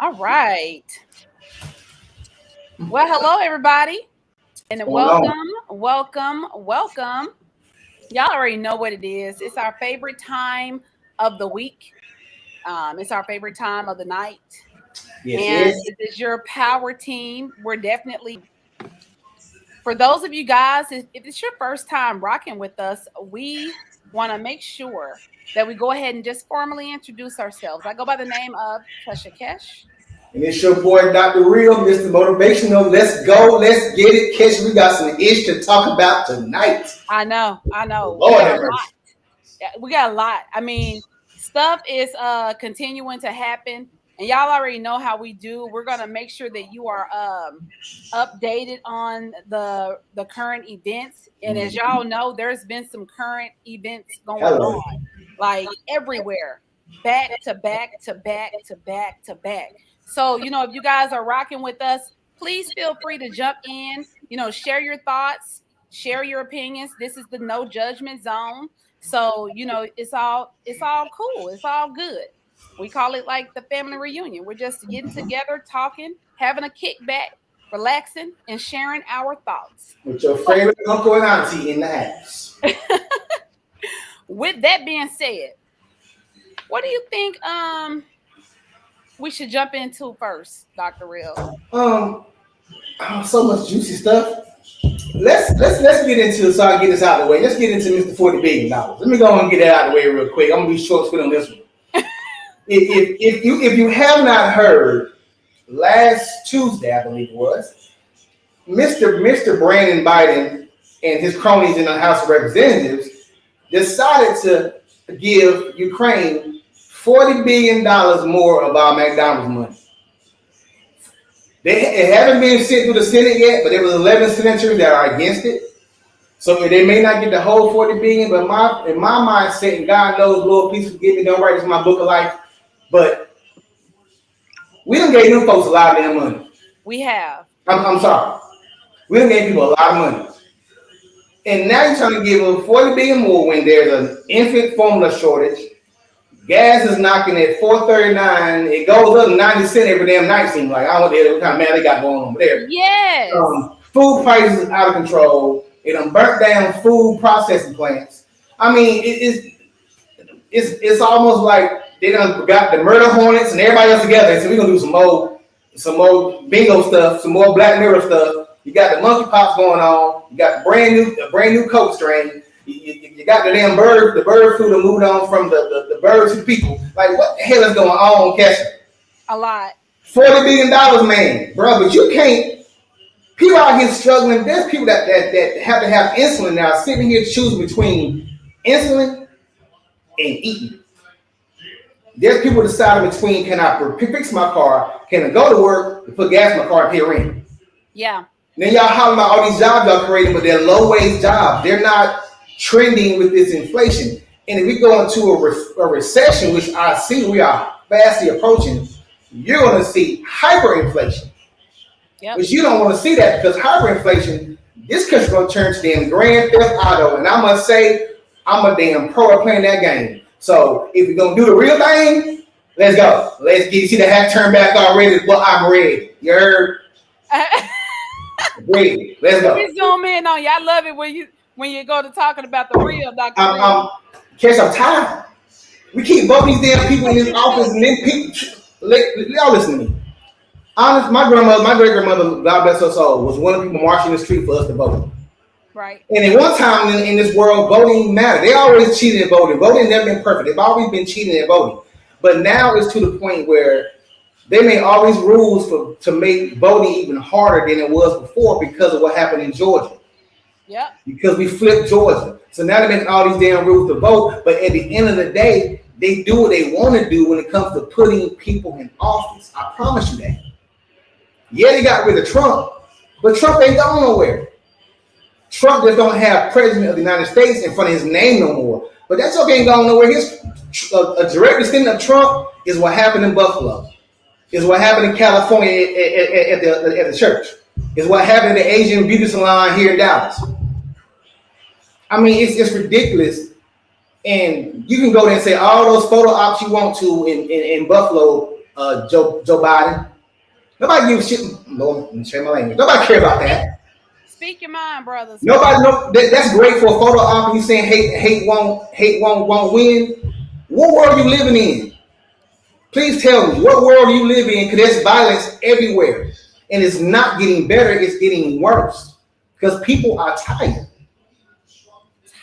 All right. Well, hello everybody, and What's going welcome, on? welcome, welcome. Y'all already know what it is. It's our favorite time of the week. It's our favorite time of the night, Yes, and yes. it is your power team. We're definitely for those of you guys. If it's your first time rocking with us, we want to make sure that we go ahead and just formally introduce ourselves. I go by the name of Kesha Kesh. And it's your boy, Dr. Real, Mr. Motivational. Let's go. Let's get it. Catch, we got some ish to talk about tonight. I know. We Lord got a have lot. mercy. Yeah, we got a lot. I mean, stuff is continuing to happen, and y'all already know how we do. We're gonna make sure that you are updated on the current events. And as y'all know, there's been some current events going Hello. on, like everywhere, back to back to back to back to back. So, if you guys are rocking with us, please feel free to jump in, share your thoughts, share your opinions. This is the no judgment zone. So, it's all cool. It's all good. We call it like the family reunion. We're just getting together, talking, having a kickback, relaxing, and sharing our thoughts. With your favorite uncle and auntie in the house. With that being said, what do you think we should jump into first, Dr. Real? Um, so much juicy stuff. Let's get into it so I can get this out of the way. Let's get into Mr. $40 billion. Let me go and get that out of the way real quick. I'm gonna be short sweet on this one. If you have not heard, last Tuesday, I believe it was, Mr. Brandon Biden and his cronies in the House of Representatives decided to give Ukraine $40 billion more of our McDonald's money. It haven't been sent through the Senate yet, but there was 11 senators that are against it. So they may not get the whole 40 billion, but in my mindset, and God knows, Lord, please forgive me, don't write this in my book of life. But we done gave them folks a lot of their money. We have. I'm sorry. We done gave people a lot of money. And now you're trying to give them 40 billion more when there's an infant formula shortage. Gas is knocking at 4.39. It goes up 90 cents every damn night, seems like. I don't know what kind of man they got going on over there. Yes. Food prices out of control. It done burnt down food processing plants. I mean, it's almost like they done got the murder hornets and everybody else together. So we're gonna do some more bingo stuff, some more Black Mirror stuff. You got the monkeypox going on. You got the brand new Coke strain. You got the damn the bird flu that moved on from the birds to the people. Like, what the hell is going on, Kesha? A lot. $40 billion, man, bro. But you can't. People out here struggling. There's people that have to have insulin now, sitting here choosing between insulin and eating. There's people deciding between, can I fix my car? Can I go to work and put gas in my car and pay rent? Yeah. Then y'all hollering about all these jobs y'all creating, but they're low-wage jobs. They're not trending with this inflation. And if we go into a recession, which I see we are fastly approaching, you're going to see hyperinflation. Yep. But you don't want to see that because hyperinflation, this country's going to turn to damn Grand Theft Auto. And I must say, I'm a damn pro at playing that game. So if we're going to do the real thing, let's go. Let's get, you see the hat turned back already. Well, I'm ready. You heard? Ready. Let's go. We zoom in on you. I love it when you go to talking about the real Dr. Cash, I'm tired. We keep voting these damn people in this office, and then people. Y'all listen to me. Honest, my great grandmother, God bless her soul, was one of the people marching the street for us to vote. Right. And at one time in this world, voting mattered. They always cheated at voting. Voting never been perfect. They've always been cheating at voting. But now it's to the point where they made all these rules to make voting even harder than it was before because of what happened in Georgia. Yep. Because we flipped Georgia. So now they're making all these damn rules to vote. But at the end of the day, they do what they want to do when it comes to putting people in office. I promise you that. Yeah, they got rid of Trump, but Trump ain't going nowhere. Trump just don't have president of the United States in front of his name no more. But that's okay, ain't going nowhere. A direct descendant of Trump is what happened in Buffalo. Is what happened in California at the church. Is what happened in the Asian beauty salon here in Dallas. I mean, it's ridiculous. And you can go there and say all those photo ops you want to in Buffalo Joe Biden. Nobody gives a shit. No, share my language. Nobody care about that. Speak your mind, brothers. Nobody know that's great for a photo op. You saying hate won't win. What world are you living in? Please tell me what world you live in, because there's violence everywhere. And it's not getting better, it's getting worse. Because people are tired.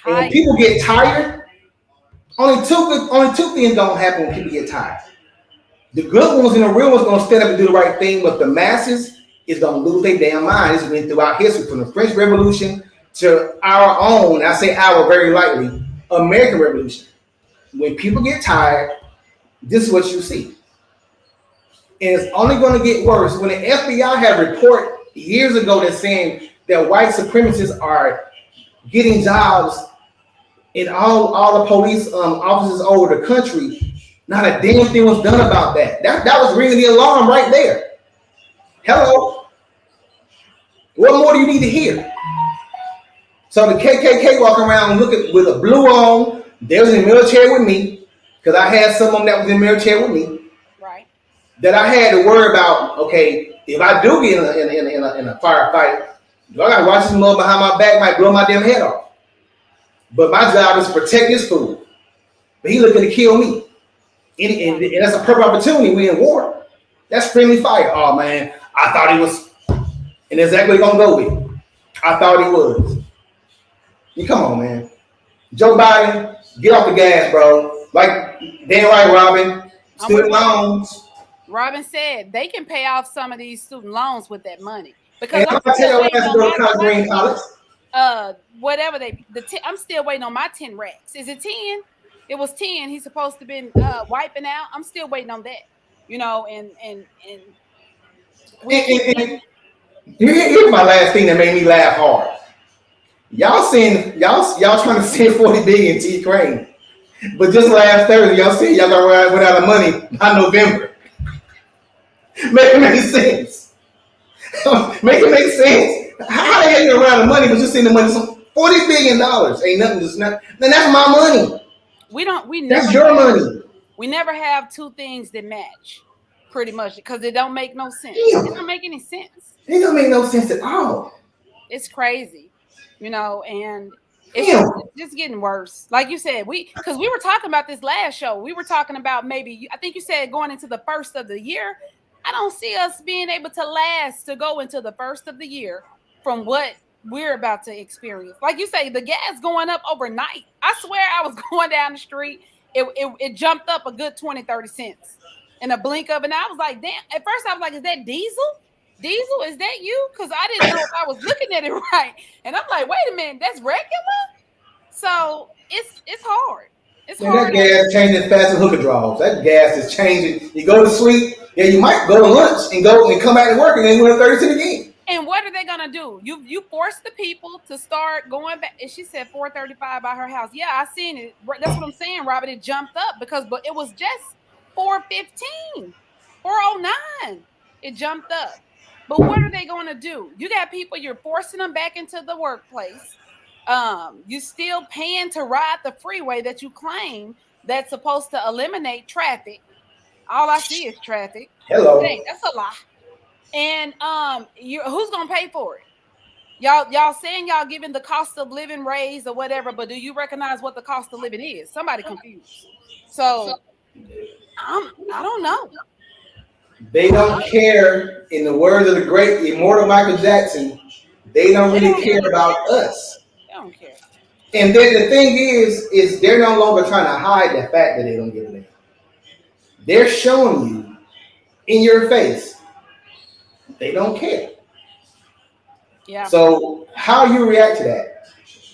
And when people get tired, only two things don't happen when people get tired. The good ones and the real ones gonna stand up and do the right thing, but the masses is gonna lose their damn mind. It's been throughout history, from the French Revolution to our own, I say our very lightly, American Revolution. When people get tired, this is what you see. And it's only going to get worse. When the FBI had a report years ago that's saying that white supremacists are getting jobs in all the police offices all over the country, not a damn thing was done about that. That was ringing the alarm right there. Hello? What more do you need to hear? So the KKK walking around looking with a blue on. They was in the military with me, because I had someone that was in the military with me. Right. That I had to worry about. Okay, if I do get in a firefight, I gotta watch this mother behind my back might blow my damn head off. But my job is to protect this fool. But he looking to kill me, and that's a perfect opportunity. We in war. That's friendly fire. Oh man, I thought he was, and that's exactly what he's gonna go with. I thought he was. Come on, man. Joe Biden, get off the gas, bro. Like, damn right, Robin. Student loans. Robin said they can pay off some of these student loans with that money. Because I'm gonna tell you to go to college, college. Whatever I'm still waiting on my 10 racks. Is it 10? It was 10. He's supposed to have been wiping out. I'm still waiting on that. You know, and here's my last thing that made me laugh hard. Y'all trying to send 40 billion to Ukraine, but just last Thursday y'all said y'all gonna run out of money by November. Make it make sense. Make it make sense. How the hell you gonna run out of money but you sending the money? Some $40 billion ain't nothing. Just nothing. Then that's my money. That's your money. We never have two things that match, pretty much, because it don't make no sense. It don't make any sense. It don't make no sense at all. It's crazy. You know, and it's just getting worse. Like you said, because we were talking about this last show. We were talking about maybe, I think you said going into the first of the year. I don't see us being able to last to go into the first of the year from what we're about to experience. Like you say, the gas going up overnight. I swear I was going down the street. It jumped up a good 20, 30 cents in a blink of an eye. I was like, damn. At first I was like, is that diesel? Diesel, is that you? Because I didn't know if I was looking at it right. And I'm like, wait a minute, that's regular? So it's hard. It's hard. That gas changing fast as hooker draws. That gas is changing. You go to sleep, you might go to lunch and come back to work and then win 30 cents again. And what are they gonna do? You force the people to start going back. And she said 435 by her house. Yeah, I seen it. That's what I'm saying, Robert. It jumped up but it was just 415, 409. It jumped up. But what are they going to do? You got people, you're forcing them back into the workplace. You still paying to ride the freeway that you claim that's supposed to eliminate traffic. All I see is traffic. Hello. Dang, that's a lie. And who's going to pay for it? Y'all saying y'all giving the cost of living raise or whatever, but do you recognize what the cost of living is? Somebody confused. So I don't know. They don't care. In the words of the great immortal Michael Jackson, they don't really care about us. They don't care. And then the thing is they're no longer trying to hide the fact that they don't give a damn. They're showing you in your face they don't care. Yeah. So how you react to that?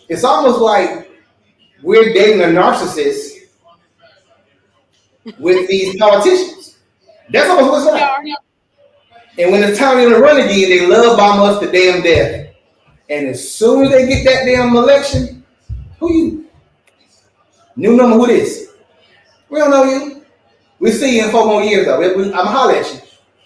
It's almost like we're dating a narcissist with these politicians. That's almost what's like. And when it's time to run again, they love bomb us to damn death. And as soon as they get that damn election, who you? New number, who this? We don't know you. We see you in 4 more years though. I'm holler at you.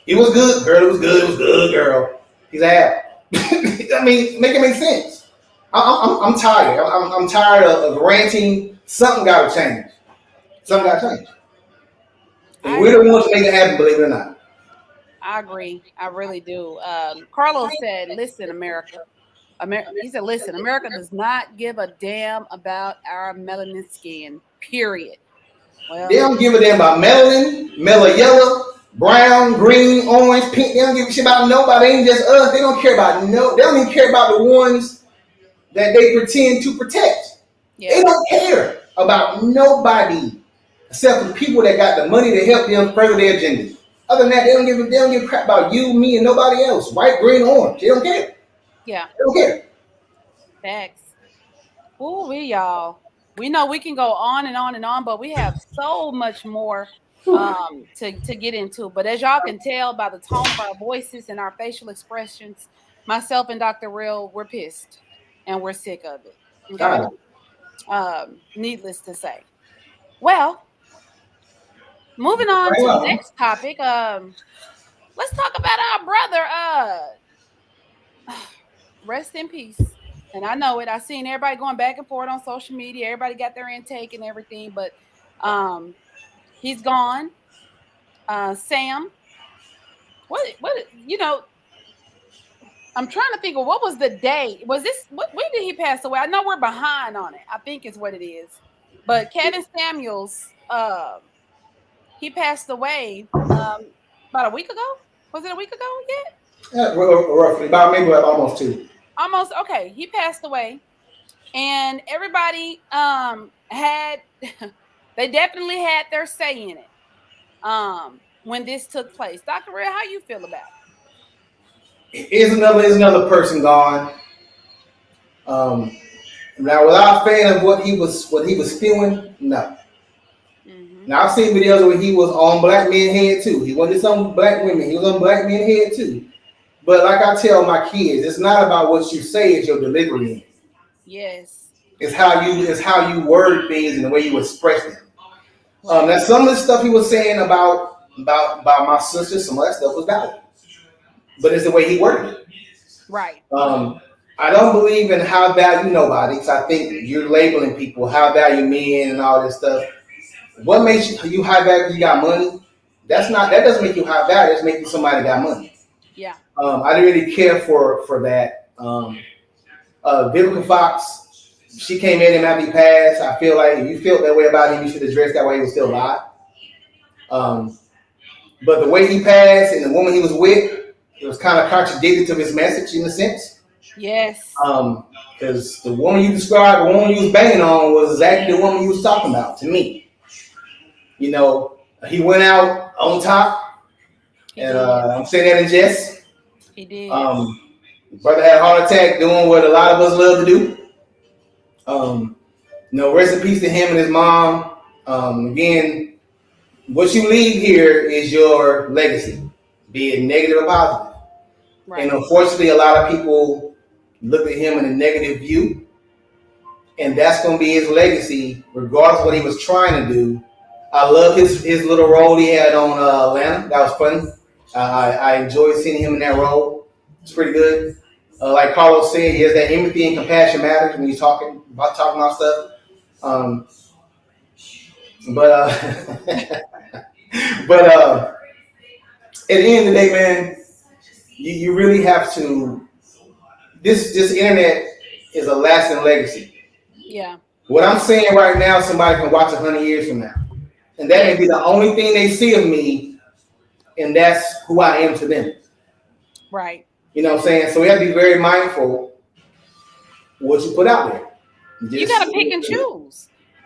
It was good, girl. It was good, girl. He's out. I mean, make it make sense. I'm tired. I'm tired of ranting. Something got to change. And I we're the agree. ones to make it happen, believe it or not. I agree. I really do. Carlos said, "Listen, America." He said, "Listen, America does not give a damn about our melanin skin. Period." They Well, don't give a damn about melanin, mellow yellow, brown, green, orange, pink. They don't give a shit about nobody. They ain't just us. They don't care about no. They don't even care about the ones that they pretend to protect. They yeah, don't care about nobody except for the people that got the money to help them further their agenda. Other than that, they don't give a crap about you, me, and nobody else. White, green, orange. They don't care. yeah, They don't care. facts. Ooh, y'all. We know we can go on and on and on, but we have so much more to get into. But as y'all can tell by the tone of our voices and our facial expressions, myself and Dr. Real, we're pissed and we're sick of it. Okay. Tired of it. Needless to say. Well, moving on Right to the on. next topic. Let's talk about our brother. Rest in peace. And I know it. I seen everybody going back and forth on social media. Everybody got their intake and everything, but um, he's gone. Sam, what I'm trying to think of what was the day. Was this when did he pass away? I know we're behind on it. I think is what it is. But Kevin Samuels, he passed away about a week ago. Was it a week ago yet? Yeah, roughly about maybe like almost two. Almost okay. He passed away. And everybody had they definitely had their say in it when this took place. Dr. Red, how you feel about Is another person gone? Um, Now, was I a fan of what he was spewing? No. it? Now I've seen videos where he was on black men's head too. He wasn't just on black women. He was on black men's head too. But like I tell my kids, it's not about what you say; it's your delivery. Yes. It's how you word things and the way you express them. Right. Now some of the stuff he was saying about my sister, some of that stuff was valid, but it's the way he worded it. Right. I don't believe in high value nobody because I think you're labeling people high value men and all this stuff. What makes you high value? You got money. That doesn't make you high value. It's making somebody got money. Yeah. I didn't really care for that. Vivica Fox, she came in and after he passed. I feel like if you felt that way about him, you should have dressed that way. He was still alive. Um, but the way he passed and the woman he was with, it was kind of contradicted to his message in a sense. Yes. Because the woman you described, the woman you was banging on, was exactly the woman you was talking about to me. You know, he went out on top, He and did. I'm saying that in jest. He did. Um, Brother had a heart attack doing what a lot of us love to do. Rest in peace to him and his mom. Again, what you leave here is your legacy, be it negative or positive. And Right. unfortunately, a lot of people look at him in a negative view, and that's going to be his legacy, regardless of what he was trying to do. I love his little role he had on Atlanta. That was funny. I enjoyed seeing him in that role. It's pretty good. Like Carlos said, he has that empathy and compassion matters when he's talking about stuff. Um, but but at the end of the day, man, you really have to. This internet is a lasting legacy. Yeah. What I'm saying right now, somebody can watch 100 years from now, and that may be Yes. the only thing they see of me, and that's who I am to them. Right. You know what I'm saying? So we have to be very mindful what you put out there. You Just got to pick and choose, you know what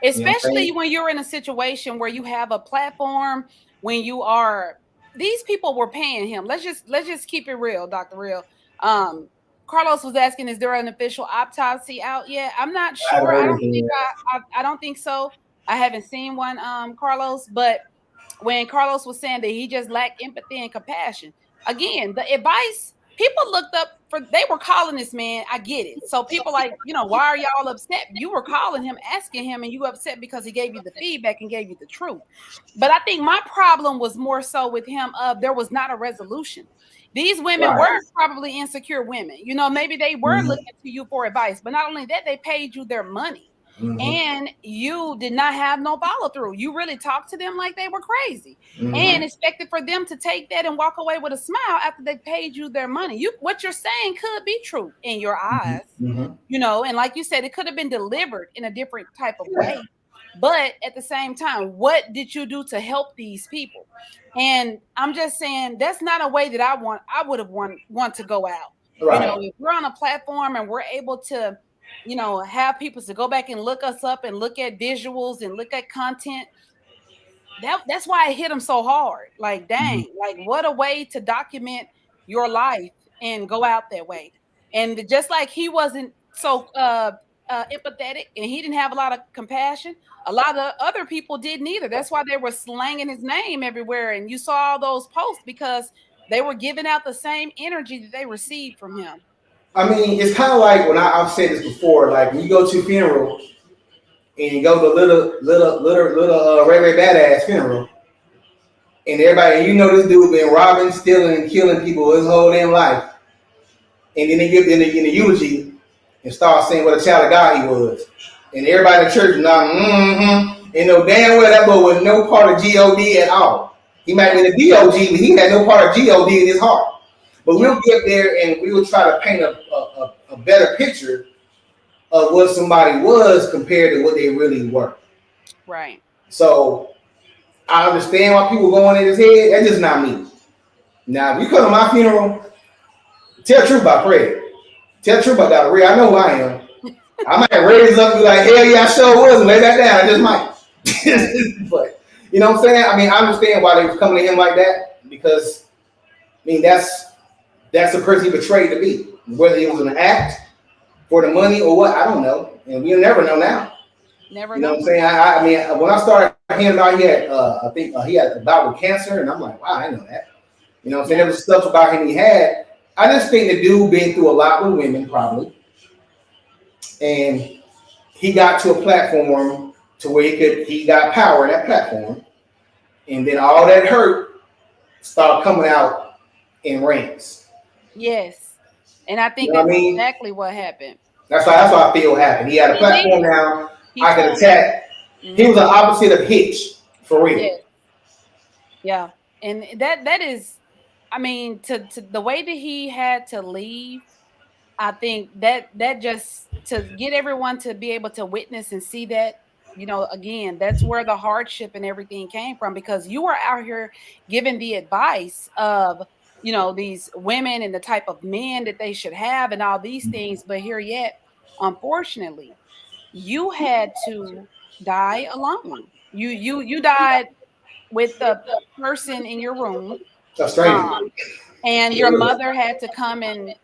I'm especially saying? when you're in a situation where you have a platform. When you are, these people were paying him. Let's just keep it real, Dr. Real. Um, Carlos was asking, is there an official autopsy out yet? I'm not I haven't sure. I heard don't think anything I don't think so. I haven't seen one, Carlos. But when Carlos was saying that he just lacked empathy and compassion, again, the advice people looked up for, they were calling this man. I get it. So people like, why are y'all upset? You were calling him, asking him, and you upset because he gave you the feedback and gave you the truth. But I think my problem was more so with him of there was not a resolution. These yet. women Right. were probably insecure women. Maybe they were Mhm. looking to you for advice, but not only that, they paid you their money. and you did not have no follow through. You really talked to them like they were crazy and Mm-hmm. expected for them to take that and walk away with a smile after they paid you their money. What you're saying could be true in your eyes, Mm-hmm. and like you said, it could have been delivered in a different type of Yeah. way. But at the same time, what did you do to help these people? And I'm just saying that's not a way that I would have want to go out. Right. If we're on a platform and we're able to, have people to go back and look us up and look at visuals and look at content, that's why it hit them so hard. Like, Mm-hmm. dang, like what a way to document your life and go out that way. And just like he wasn't so empathetic and he didn't have a lot of compassion, a lot of other people didn't either. That's why they were slanging his name everywhere. And you saw all those posts because they were giving out the same energy that they received from him. I mean, it's kind of like when I've said this before. Like when you go to a funeral and you go to a little Ray Ray Badass funeral, and everybody, this dude been robbing, stealing, and killing people his whole damn life, and then they give in the eulogy and start saying what a child of God he was, and everybody in the church now, and know damn well that boy was no part of God at all. He might be the DOG, but he had no part of God in his heart. But we'll get there and we will try to paint a better picture of what somebody was compared to what they really were. Right. So I understand why people going in his head. That's just not me. Now, if you come to my funeral, tell the truth about Fred. Tell the truth about Dr. Ray. I know who I am. I might raise up and be like, hell yeah, I sure was, and lay that down. I just might. But, you know what I'm saying? I mean, I understand why they was coming to him like that because, I mean, that's the person he betrayed to be. Whether it was an act for the money or what, I don't know. And we'll never know now. Never You know know. what I'm saying? I mean, when I started hearing about I think he had a bout with cancer, and I'm like, wow, I didn't know that. You know what I'm saying? There was stuff about him he had. I just think the dude been through a lot with women, probably. And he got to a platform to where he got power in that platform. And then all that hurt started coming out in rants. Yes. And I You think know what I that's mean? exactly what happened. That's why I feel happened. He had a platform now. He I could told attack. He was the opposite of Hitch, for real. yes. Yeah. And that is, I mean, to the way that he had to leave, I think that just to get everyone to be able to witness and see that, again, that's where the hardship and everything came from because you were out here giving the advice of, these women and the type of men that they should have and all these things. But here yet, unfortunately, you had to die alone. You died with the person in your room, A stranger. and your mother had to come and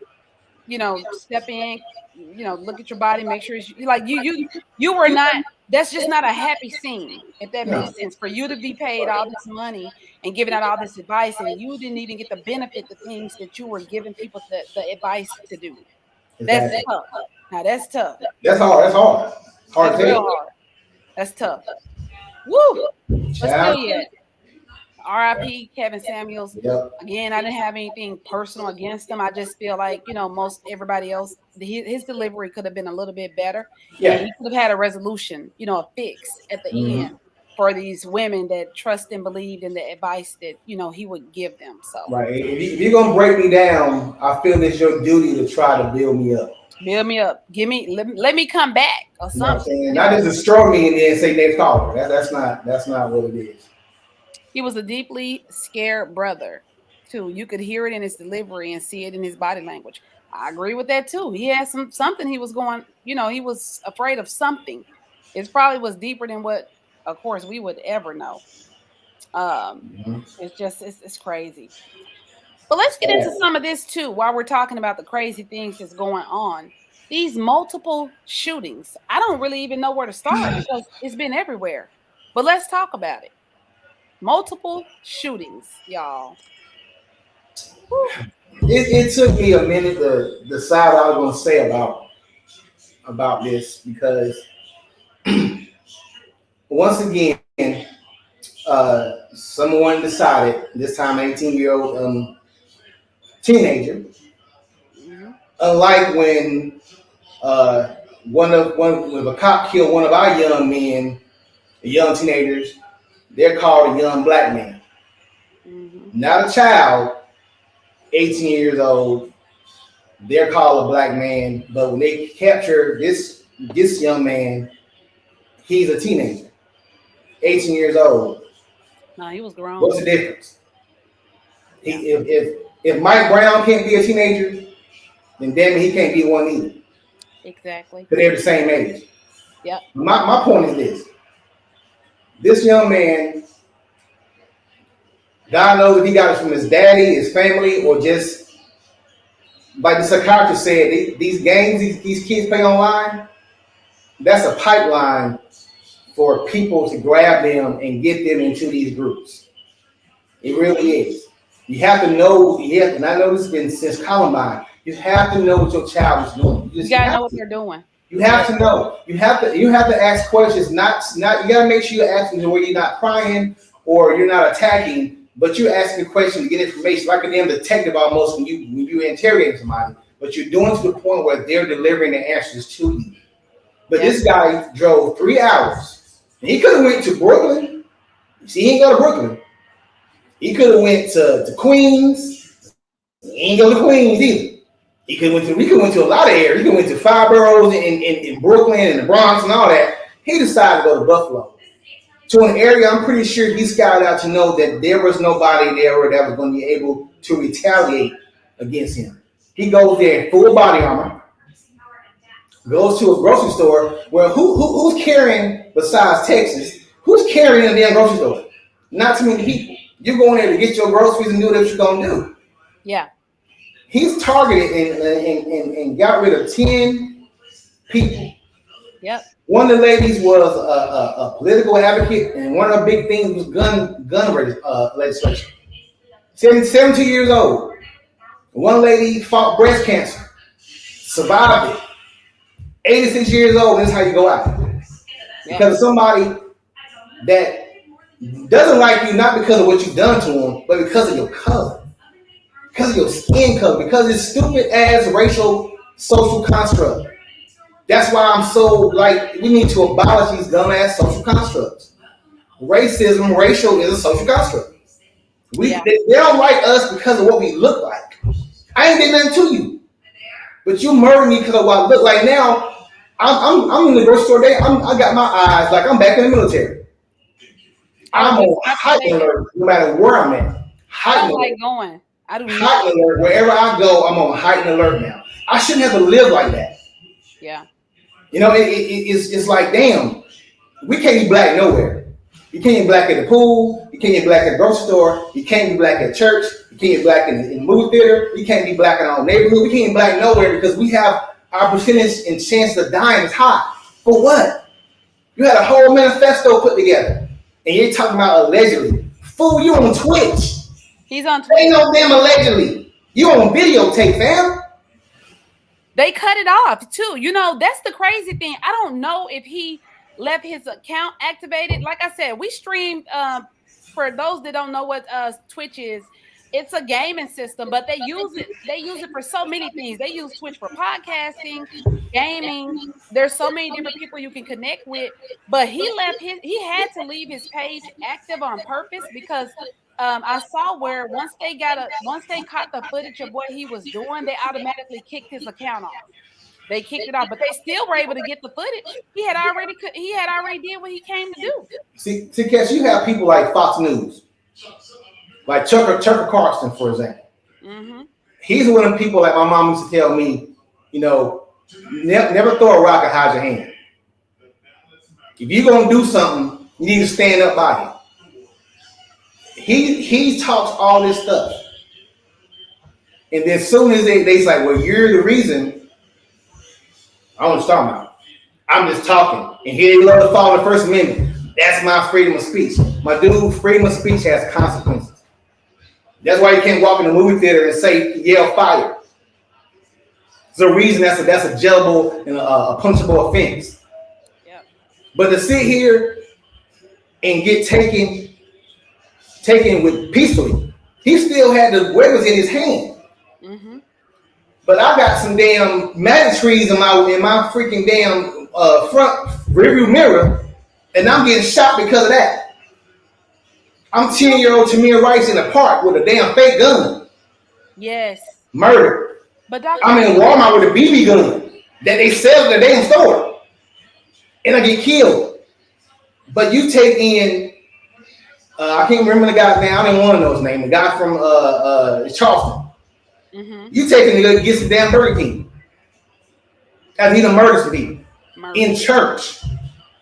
step in, look at your body, make sure like you were not. That's just not a happy scene, if that No. makes sense. For you to be paid all this money and giving out all this advice, and you didn't even get the benefit, the things that you were giving people the advice to do. That's Exactly. tough. Now that's tough. That's hard. That's hard. Hard That's to real take. hard. That's tough. Woo! But still, Child. yet, R.I.P. Kevin Samuels. Yep. Again, I didn't have anything personal against him. I just feel like, most everybody else, his delivery could have been a little bit better. And Yeah. he could have had a resolution, a fix at the Mm-hmm. end for these women that trust and believed in the advice that, he would give them. So Right. If you're gonna break me down, I feel it's your duty to try to build me up. build me up. Let me come back or You know what I'm something. saying? Not just destroy me and then say next caller. That's not what it is. He was a deeply scared brother, too. You could hear it in his delivery and see it in his body language. I agree with that too. He had something he was going, he was afraid of something. It probably was deeper than what, of course, we would ever know. Mm-hmm. It's just it's crazy. But let's get into some of this too while we're talking about the crazy things that's going on. These multiple shootings. I don't really even know where to start because it's been everywhere. But let's talk about it. Multiple shootings, y'all. Whew. It took me a minute to decide what I was gonna say about this because once again, someone decided this time 18-year-old teenager, Mhm. unlike when When a cop killed one of our young men, young teenagers, they're called a young black man, not a child, 18 years old. They're called a black man, but when they capture this young man, he's a teenager, 18 years old. No, he was grown. What's the difference? Yeah. If Mike Brown can't be a teenager, then damn it, he can't be one either. Exactly. Because they're the same age. Yep. My point is this. This young man, God knows if he got it from his daddy, his family, or just like the psychiatrist said, these games these kids play online, that's a pipeline for people to grab them and get them into these groups. It really is. You have to know, and I know this has been since Columbine, you have to know what your child is doing. You gotta know what they're doing. You have to know. You have to ask questions. Not. You gotta make sure you're asking to where you're not prying or you're not attacking, but you're asking a question to get information, like a damn detective almost when you interrogate somebody. But you're doing to the point where they're delivering the answers to you. But this guy drove 3 hours. And he could have went to Brooklyn. See, he ain't go to Brooklyn. He could have went to Queens. He ain't go to Queens either. We could went to a lot of areas. He could went to 5 boroughs in Brooklyn and the Bronx and all that. He decided to go to Buffalo, to an area I'm pretty sure he scouted out to know that there was nobody there that was going to be able to retaliate against him. He goes there in full body armor, goes to a grocery store where who's carrying, besides Texas, who's carrying in a damn grocery store? Not too many people. You're going there to get your groceries and do what you're going to do. Yeah. He's targeted and got rid of 10 people. Yep. One of the ladies was a political advocate, and one of the big things was gun legislation. 72 years old. One lady fought breast cancer, survived it. 86 years old, that's how you go out. Because of somebody that doesn't like you, not because of what you've done to them, but because of your color. Because of your skin color, because it's stupid ass racial social construct. That's why I'm so like, we need to abolish these dumb ass social constructs. Racism, racial is a social construct. They don't like us because of what we look like. I ain't did nothing to you, but you murder me because of what I look like. Now I'm in the grocery store day. I got my eyes like I'm back in the military. I'm on heightened alert no matter where I'm at. Heightened alert. I do not. Heightened alert. Wherever I go, I'm on heightened alert now. I shouldn't have to live like that. Yeah. You know, it's like, damn, we can't be black nowhere. You can't be black at the pool. You can't be black at the grocery store. You can't be black at church. You can't be black in the movie theater. You can't be black in our neighborhood. We can't be black nowhere because we have our percentage and chance of dying is high. For what? You had a whole manifesto put together, and you're talking about allegedly. Fool, you on Twitch. He's on Twitch. Ain't no damn allegedly. You on videotape, fam. They cut it off too. You know, that's the crazy thing. I don't know if he left his account activated. Like I said, we streamed. For those that don't know what Twitch is, it's a gaming system, but they use it. They use it for so many things. They use Twitch for podcasting, gaming. There's so many different people you can connect with. But he left his. He had to leave his page active on purpose because I saw where once they caught the footage of what he was doing, they automatically kicked his account off. They kicked it off, but they still were able to get the footage. He had already did what he came to do. See, Kesh, you have people like Fox News, like Tucker Carlson, for example. Mm-hmm. He's one of the people like my mom used to tell me, you know, never throw a rock and hide your hand. If you're gonna do something, you need to stand up by him. He talks all this stuff, and then as soon as they's like, well, you're the reason. I don't know what you're talking about. I'm just talking. And here they love to follow the First Amendment. That's my freedom of speech. My dude, freedom of speech has consequences. That's why you can't walk in the movie theater and say, yell fire. There's a reason that's a jailable and a punishable offense. Yeah. But to sit here and get taken with peacefully, he still had the weapons in his hand. Mm-hmm. But I got some damn magic trees in my freaking damn front rearview mirror, and I'm getting shot because of that. I'm 10-year-old Tamir Rice in the park with a damn fake gun. Yes. Murdered. But Dr. I'm in Walmart with a BB gun that they sell in the damn store. And I get killed. But you take in, I can't remember the guy's name. I don't even want to know his name. The guy from Charleston. Mm-hmm. You taking to get some damn Burger King. After he done murdered some people. In church.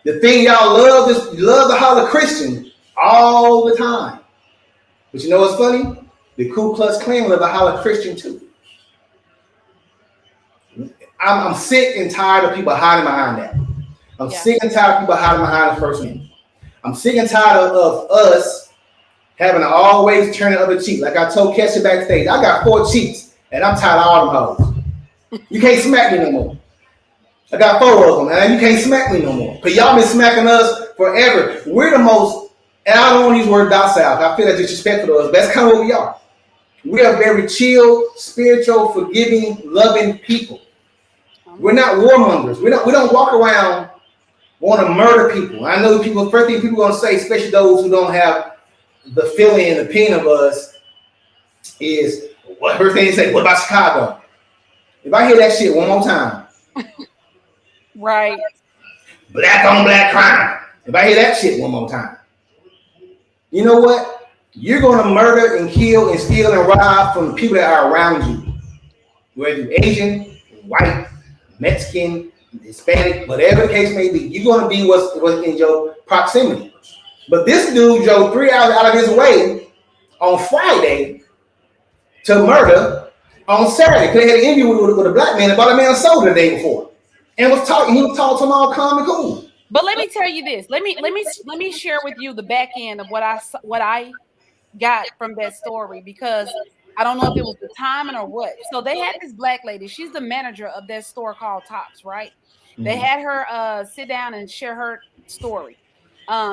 The thing y'all love is you love to holler Christian all the time. But you know what's funny? The Ku Klux Klan love to holler Christian too. I'm sick and tired of people hiding behind that. I'm sick and tired of people hiding behind the First Amendment. I'm sick and tired of us having to always turn the other cheek. Like I told Kesha backstage, I got 4 cheeks, and I'm tired of all them hoes. You can't smack me no more. I got 4 of them, and you can't smack me no more. Because y'all been smacking us forever. We're the most, and I don't want to use the word docile. I feel that's disrespectful to us, but that's kind of what we are. We are very chill, spiritual, forgiving, loving people. We're not warmongers. We don't walk around want to murder people. I know people. First thing people are gonna say, especially those who don't have the feeling and opinion of us, is what first thing they say. What about Chicago? If I hear that shit one more time, right? Black on black crime. If I hear that shit one more time, you know what? You're gonna murder and kill and steal and rob from the people that are around you, whether you're Asian, white, Mexican, Hispanic, whatever the case may be. You're going to be what's in your proximity. But this dude drove 3 hours out of his way on Friday to murder on Saturday because they had an interview with a black man about a man soda the day before, and was talking. He was talking to him all calm and cool. But let me tell you this. Let me share with you the back end of what I got from that story, because I don't know if it was the timing or what. So they had this black lady. She's the manager of that store called Tops, right? Mm-hmm. They had her sit down and share her story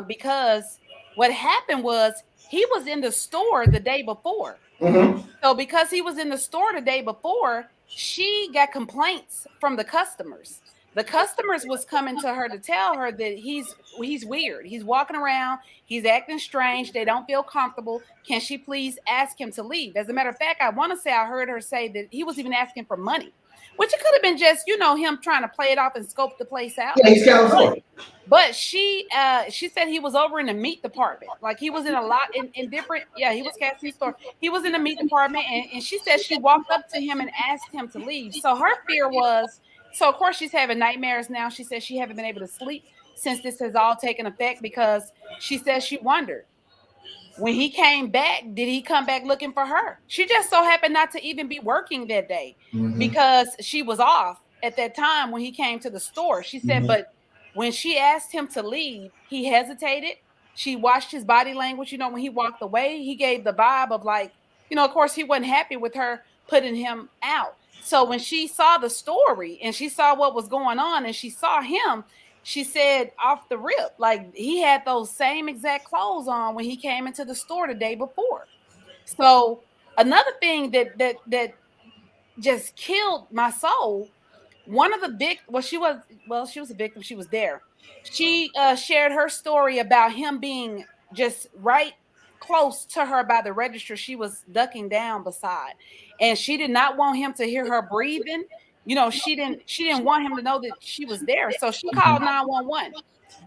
because what happened was he was in the store the day before. Mm-hmm. So because he was in the store the day before, she got complaints from the customers. The customers was coming to her to tell her that he's weird. He's walking around. He's acting strange. They don't feel comfortable. Can she please ask him to leave? As a matter of fact, I want to say I heard her say that he was even asking for money, which it could have been just, him trying to play it off and scope the place out. Yeah, he's California. But she said he was over in the meat department. Like he was in a lot in different, he was casting store. He was in the meat department, and she said she walked up to him and asked him to leave. So her fear was, so of course she's having nightmares now. She says she haven't been able to sleep since this has all taken effect, because she says she wondered, when he came back, did he come back looking for her? She just so happened not to even be working that day, mm-hmm. because she was off at that time when he came to the store. She said, mm-hmm. but when she asked him to leave, he hesitated. She watched his body language. When he walked away, he gave the vibe of like, of course he wasn't happy with her putting him out. So when she saw the story and she saw what was going on and she saw him, she said off the rip, like he had those same exact clothes on when he came into the store the day before. So another thing that just killed my soul, one of the she was a victim. She was there. She shared her story about him being just right close to her by the register she was ducking down beside, and she did not want him to hear her breathing. She didn't want him to know that she was there, so she called 911.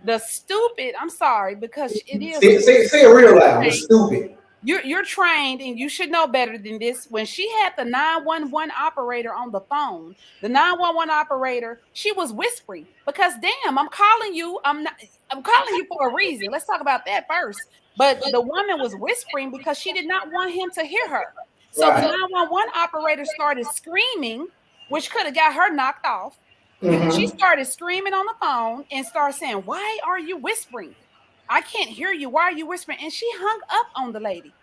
The stupid, I'm sorry, because it is say it real loud. It's stupid. You're trained and you should know better than this. When she had the 911 operator on the phone, the 911 operator, she was whispering, because damn, I'm calling you. I'm calling you for a reason. Let's talk about that first. But the woman was whispering because she did not want him to hear her. So right. The 911 operator started screaming, which could have got her knocked off. Mm-hmm. She started screaming on the phone and started saying, "Why are you whispering? I can't hear you. Why are you whispering?" And she hung up on the lady.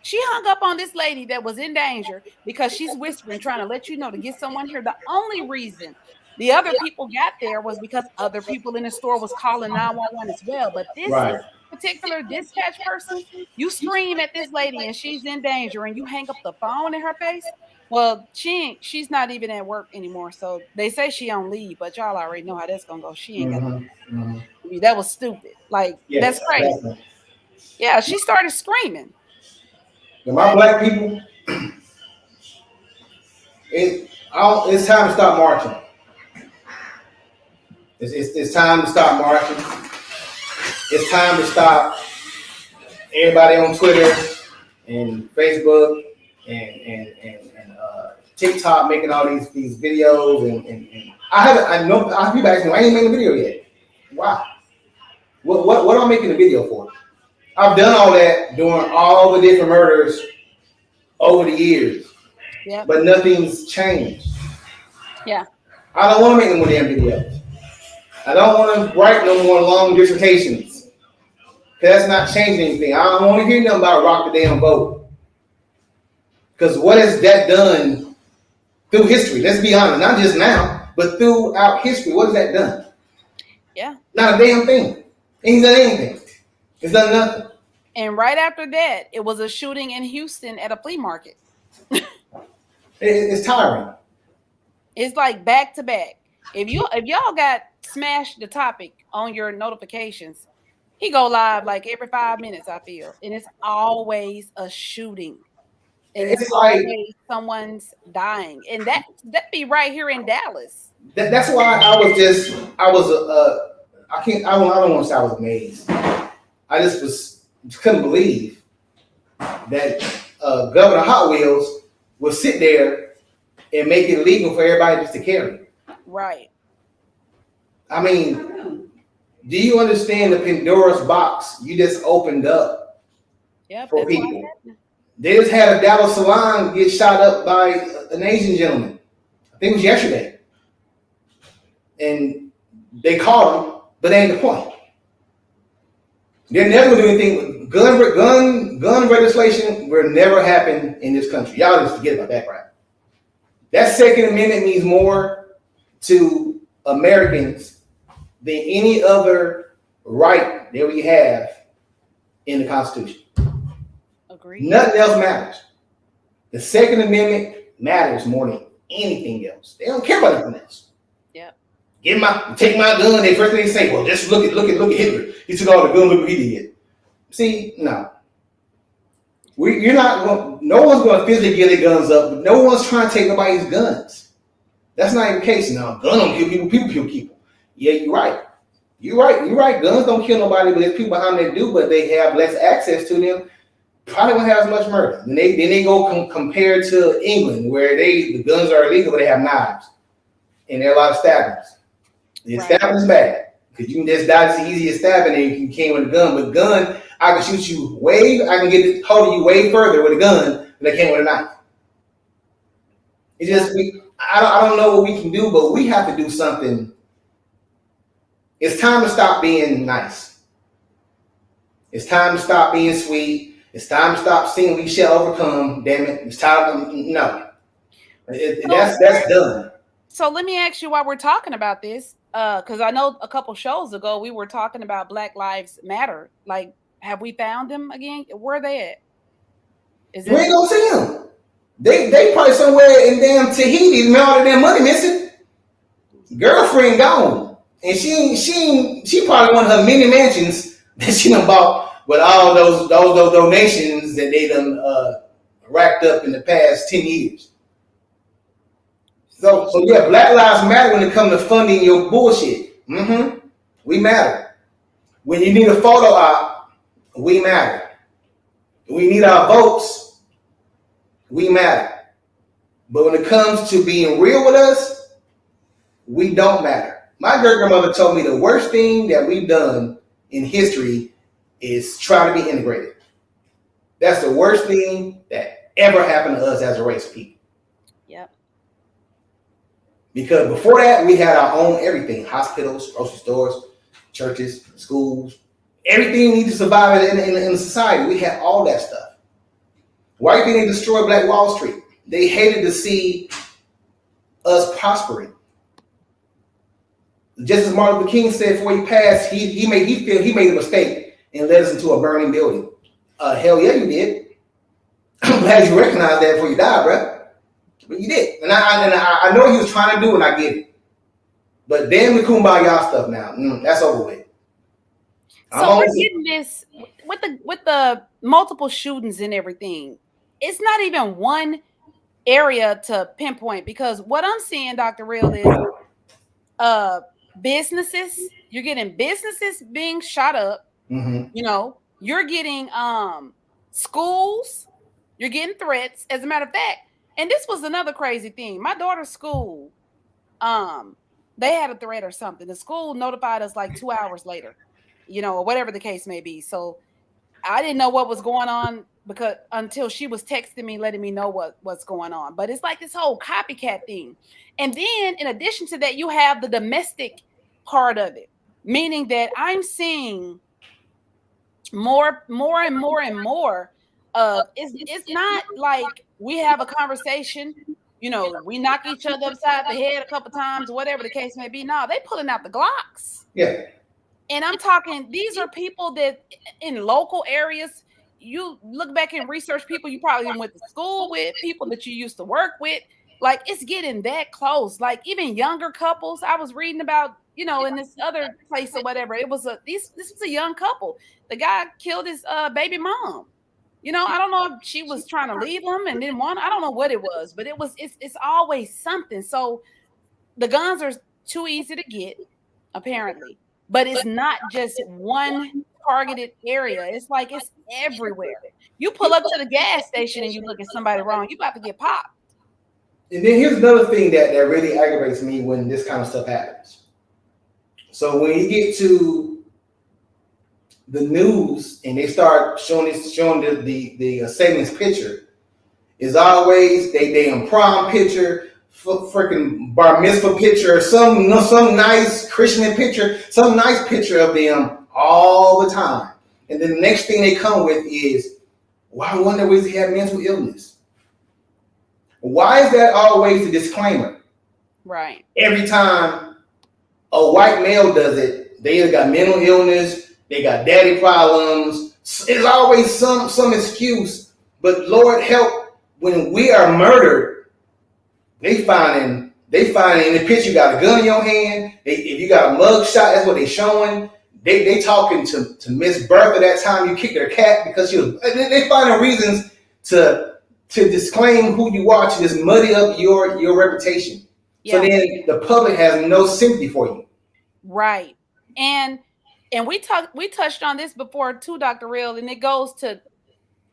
She hung up on this lady that was in danger because she's whispering, trying to let you know to get someone here. The only reason the other people got there was because other people in the store was calling 911 as well. But this right. particular dispatch person, you scream at this lady and she's in danger and you hang up the phone in her face. Well, she's not even at work anymore. So they say she on leave, but y'all already know how that's gonna go. She ain't got that was stupid. Like, Yes, that's crazy. exactly. Yeah, she started screaming. And my black people, it's time to stop marching. It's time to stop marching. It's time to stop everybody on Twitter and Facebook and TikTok making all these videos and I have people asking me, I ain't made a video yet. Why? What am I making a video for? I've done all that during all the different murders over the years. Yep. But nothing's changed. Yeah. I don't want to make no more damn videos. I don't want to write no more long dissertations. That's not changing anything. I don't want to hear nothing about rock the damn vote. Because what has that done through history? Let's be honest, not just now, but throughout history. What has that done? Yeah. Not a damn thing. Ain't done anything. It's done nothing. And right after that, it was a shooting in Houston at a flea market. It's tiring. It's like back to back. If y'all got Smash the Topic on your notifications, he go live like every 5 minutes, I feel. And it's always a shooting. And it's like always someone's dying. And that be right here in Dallas. That's why I don't want to say I was amazed. I just couldn't believe that Governor Hot Wheels would sit there and make it legal for everybody just to carry. Right. I mean, do you understand the Pandora's box you just opened up for people? They just had a Dallas salon get shot up by an Asian gentleman. I think it was yesterday. And they caught him, but that ain't the point. They're never gonna do anything. Gun legislation will never happen in this country. Y'all just forget about that, right? That Second Amendment means more to Americans than any other right that we have in the Constitution. Agreed. Nothing else matters. The Second Amendment matters more than anything else. They don't care about anything else. Yep. Take my gun. They first thing they say, well, just look at Hitler. He took all the gun. Look what he did. See, no. No one's going to physically get their guns up. But no one's trying to take nobody's guns. That's not even the case. Now, gun don't kill people. People kill people. Yeah, you're right. You're right. Guns don't kill nobody, but there's people behind that do, but they have less access to them. Probably won't have as much murder. Then they go compared to England, where the guns are illegal, but they have knives, and there are a lot of stabbings. The stabbing is bad because you can just die just easy as stabbing, and you can with a gun. But gun, I can shoot you I can get hold of you way further with a gun than I can with a knife. It's just I don't know what we can do, but we have to do something. It's time to stop being nice. It's time to stop being sweet. It's time to stop saying we shall overcome. Damn it! It's time to no. That's done. So let me ask you why we're talking about this, because I know a couple shows ago we were talking about Black Lives Matter. Like, have we found them again? Where are they at? We ain't gonna see them. They probably somewhere in damn Tahiti, and all of their money missing. Girlfriend gone, and she probably one of her many mansions that she done bought with all those donations that they done racked up in the past 10 years. So yeah, Black Lives Matter when it comes to funding your bullshit. We matter. When you need a photo op, we matter. We need our votes, we matter. But when it comes to being real with us, we don't matter. My great grandmother told me the worst thing that we've done in history is try to be integrated. That's the worst thing that ever happened to us as a race of people. Yep. Because before that, we had our own everything: hospitals, grocery stores, churches, schools, everything we need to survive in society. We had all that stuff. Why do you think they destroyed Black Wall Street? They hated to see us prospering. Just as Martin Luther King said before he passed, he made a mistake. and led us into a burning building. Hell yeah, you did. I'm glad you recognized that before you died, bro. But you did, and I know he was trying to do, and I get it. But damn the kumbaya stuff now, that's over with. So we're getting this with the multiple shootings and everything. It's not even one area to pinpoint, because what I'm seeing, Dr. Real, is businesses. You're getting businesses being shot up. Mm-hmm. You know, you're getting schools. You're getting threats. As a matter of fact, and this was another crazy thing. My daughter's school, they had a threat or something. The school notified us like 2 hours later, or whatever the case may be. So I didn't know what was going on because until she was texting me, letting me know what's going on. But it's like this whole copycat thing. And then in addition to that, you have the domestic part of it, meaning that I'm seeing more and more of it's not like we have a conversation, we knock each other upside the head a couple times, whatever the case may be. No, they pulling out the Glocks. Yeah. And I'm talking, these are people that in local areas, you look back and research people you probably went to school with, people that you used to work with. Like, it's getting that close. Like, even younger couples, I was reading about, in this other place or whatever. It was this was a young couple. The guy killed his baby mom. I don't know if she was trying to leave him and didn't want. I don't know what it was, but it's always something. So the guns are too easy to get, apparently. But it's not just one targeted area. It's like it's everywhere. You pull up to the gas station and you look at somebody wrong, you about to get popped. And then here's another thing that really aggravates me when this kind of stuff happens. So when you get to the news and they start showing the segment's picture, is always they damn prom picture, freaking bar mitzvah picture, some nice Christian picture, some nice picture of them all the time. And then the next thing they come with is, well, I wonder if he had mental illness. Why is that always a disclaimer? Right. Every time a white male does it, they either got mental illness, they got daddy problems. It's always some excuse. But Lord help, when we are murdered, they find in the picture you got a gun in your hand. If you got a mug shot, that's what they showing. They talking to Miss Bertha that time you kicked her cat because they finding reasons to disclaim who you are, to just muddy up your reputation. Yeah. So then the public has no sympathy for you. Right. And we touched on this before too, Dr. Real, and it goes to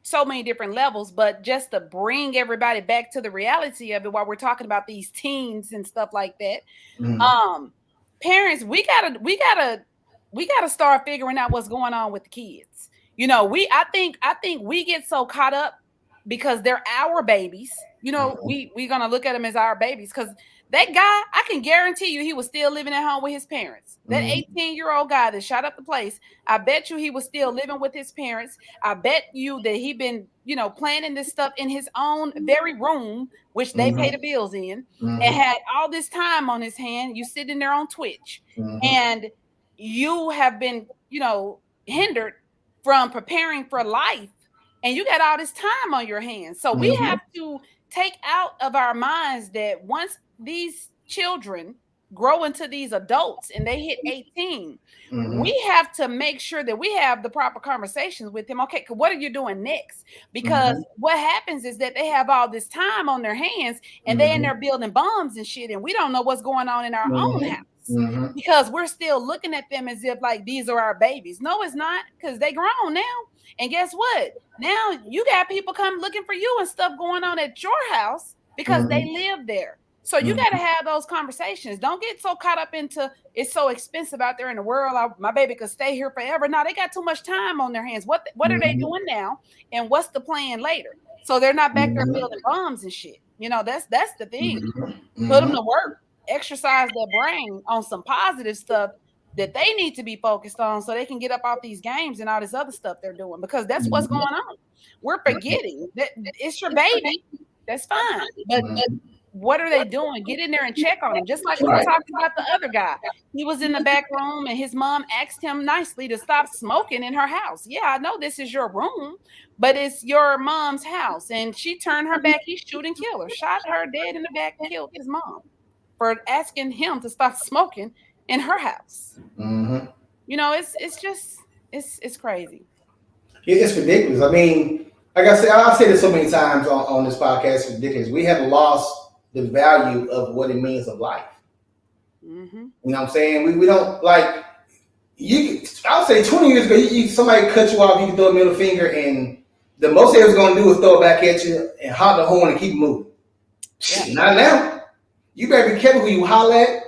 so many different levels, but just to bring everybody back to the reality of it while we're talking about these teens and stuff like that. Mm-hmm. Parents, we gotta start figuring out what's going on with the kids. I think we get so caught up because they're our babies. We're gonna look at them as our babies, because that guy, I can guarantee you he was still living at home with his parents. That 18-year-old guy that shot up the place, I bet you he was still living with his parents. I bet you that he been, planning this stuff in his own very room, which they pay the bills in, and had all this time on his hand. You sitting there on Twitch, and you have been, hindered from preparing for life, and you got all this time on your hands. So we have to take out of our minds that once these children grow into these adults and they hit 18, we have to make sure that we have the proper conversations with them. Okay, what are you doing next? Because what happens is that they have all this time on their hands and they in there building bombs and shit, and we don't know what's going on in our own house because we're still looking at them as if like these are our babies. No, it's not, because they grown now. And guess what? Now you got people come looking for you and stuff going on at your house because they live there. So you got to have those conversations. Don't get so caught up into it's so expensive out there in the world. My baby could stay here forever. No, they got too much time on their hands. What are they doing now? And what's the plan later? So they're not back there building bombs and shit. That's the thing. Put them to work. Exercise their brain on some positive stuff that they need to be focused on so they can get up off these games and all this other stuff they're doing, because that's what's going on. We're forgetting that it's your baby. That's fine. But what are they doing? Get in there and check on them. Just like we were Right. talking about the other guy. He was in the back room and his mom asked him nicely to stop smoking in her house. Yeah, I know this is your room, but it's your mom's house. And she turned her back. He shoot and kill her, shot her dead in the back, killed his mom for asking him to stop smoking in her house. Mm-hmm. You know, it's just it's crazy. It's ridiculous. I mean, like I said, I've said it so many times on this podcast. It's ridiculous. We have lost the value of what it means of life. Mm-hmm. You know what I'm saying? We don't like you. I would say 20 years ago, somebody cut you off, you can throw a middle finger, and the most they was going to do is throw it back at you and honk the horn and keep moving. Yeah. Not now. You better be careful who you holler at,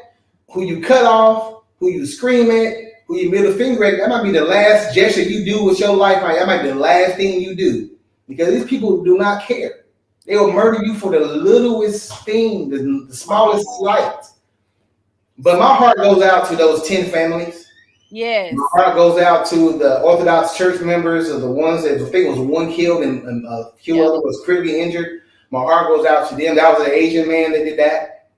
who you cut off, who you scream at, who you middle finger at. That might be the last gesture you do with your life. That might be the last thing you do, because these people do not care. They will murder you for the littlest thing, the smallest slight. But my heart goes out to those 10 families. Yes. My heart goes out to the Orthodox church members, or the ones that I think was one killed and a few others was critically injured. My heart goes out to them. That was an Asian man that did that.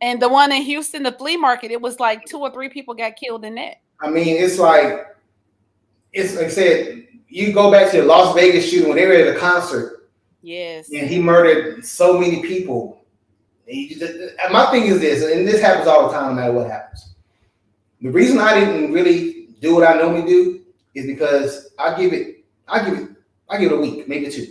And the one in Houston, the flea market, it was like 2 or 3 people got killed in that. I mean, it's like I said, you go back to the Las Vegas shooting when they were at a concert. Yes. And he murdered so many people. My thing is this, and this happens all the time, no matter what happens. The reason I didn't really do what I normally do is because I give it a week, maybe 2.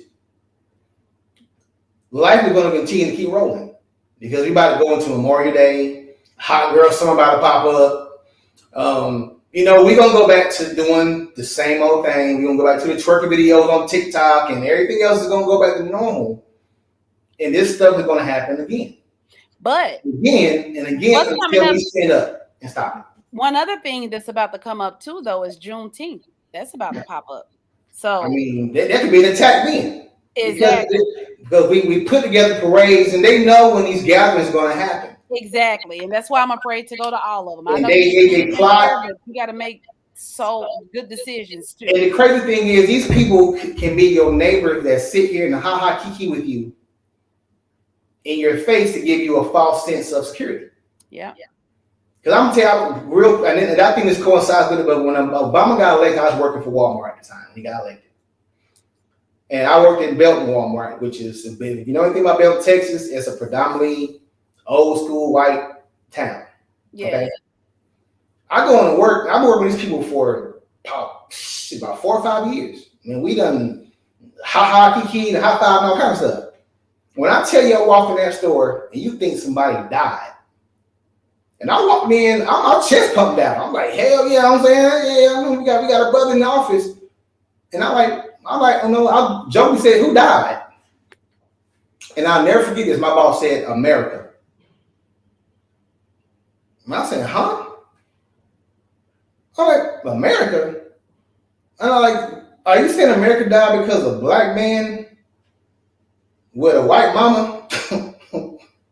Life is going to continue to keep rolling because we're about to go into Memorial Day. Hot girl summer about to pop up. You know, we're going to go back to doing the same old thing. We're going to go back to the twerking videos on TikTok, and everything else is going to go back to normal. And this stuff is going to happen again. But again and again until we stand up and stop it. One other thing that's about to come up too, though, is Juneteenth. That's about to pop up. So I mean, that could be an attack then. Exactly. Because we put together parades, and they know when these gatherings are going to happen. Exactly, and that's why I'm afraid to go to all of them. I And know they plot. You got to make so good decisions too. And the crazy thing is, these people can be your neighbor that sit here and ha kiki with you in your face to give you a false sense of security. Yeah. Because I'm gonna tell you real, and I think this coincides with it. But when Obama got elected, I was working for Walmart at the time. He got elected, and I worked in Belton Walmart, which is a big. If you know anything about Belton, Texas, it's a predominantly old school white town. Yeah. Okay? I go on to work. I've been working with these people for about 4 or 5 years. And we done kiki, the high five, and all kind of stuff. When I tell you I walked in that store and you think somebody died, and I walked in, my chest pumped out. I'm like, hell yeah, I'm saying, yeah, I know we got a brother in the office. And I'm like, I jokingly said, who died? And I'll never forget this. My boss said, America. And I said, huh? I'm like, America? And I'm like, are you saying America died because a black man with a white mama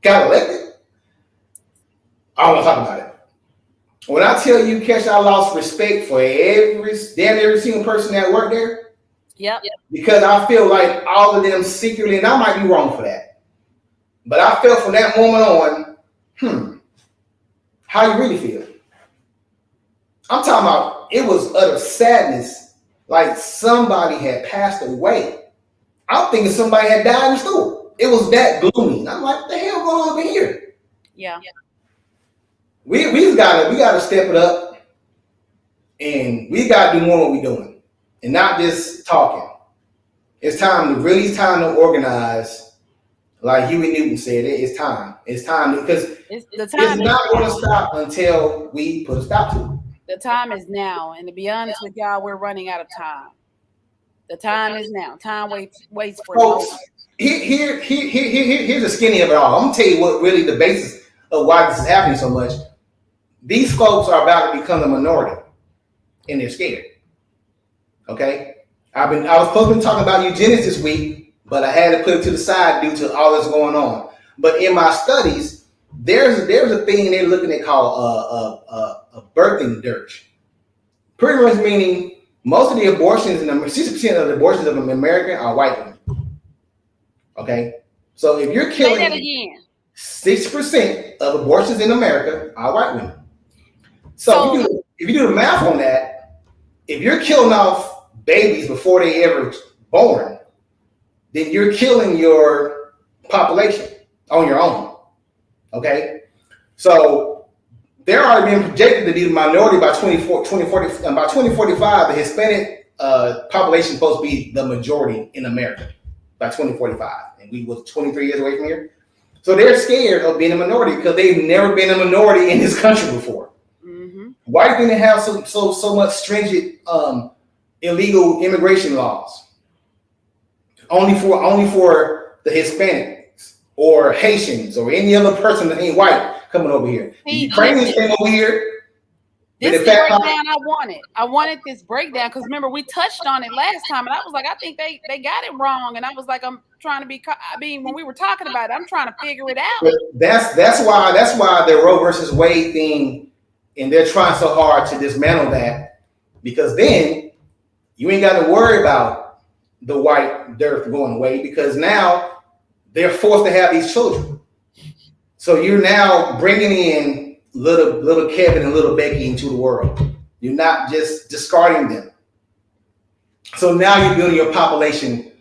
got elected? I don't want to talk about it. When I tell you, Kesha, I lost respect for every single person that worked there. Yep. Because I feel like all of them secretly, and I might be wrong for that, but I felt from that moment on, how you really feel? I'm talking about, it was utter sadness, like somebody had passed away. I'm thinking somebody had died in the store. It was that gloomy. I'm like, what the hell going on over here? Yeah. We gotta step it up, and we gotta do more what we're doing, and not just talking. It's time to organize. Like Huey Newton said, it's time. It's time because it's not going to stop until we put a stop to it. The time is now, and to be honest with y'all, we're running out of time. The time is now. Time waits for folks. Here's the skinny of it all. I'm gonna tell you what really the basis of why this is happening so much. These folks are about to become the minority, and they're scared. Okay, I was supposed to be talking about eugenics this week, but I had to put it to the side due to all that's going on. But in my studies, there's a thing they're looking at called a birthing dirge. Pretty much meaning most of the abortions, 60% of the abortions of America are white women. Okay, so if you're killing, say that again. 60% of abortions in America are white women. So if you do the math on that, if you're killing off babies before they ever born, then you're killing your population on your own. Okay? So they're already being projected to be the minority by 2040, by 2045, the Hispanic population is supposed to be the majority in America by 2045. And we was 23 years away from here. So they're scared of being a minority because they've never been a minority in this country before. Mm-hmm. Why do they have so much stringent illegal immigration laws? Only for the Hispanics or Haitians or any other person that ain't white coming over here. The Ukrainians came over here. This is the breakdown I wanted this breakdown because remember we touched on it last time and I was like, I think they got it wrong, and I was like, I'm trying to be. I mean, when we were talking about it, I'm trying to figure it out. But that's why the Roe versus Wade thing, and they're trying so hard to dismantle that, because then you ain't got to worry about the white dearth going away because now they're forced to have these children. So you're now bringing in little Kevin and little Becky into the world. You're not just discarding them. So now you're building your population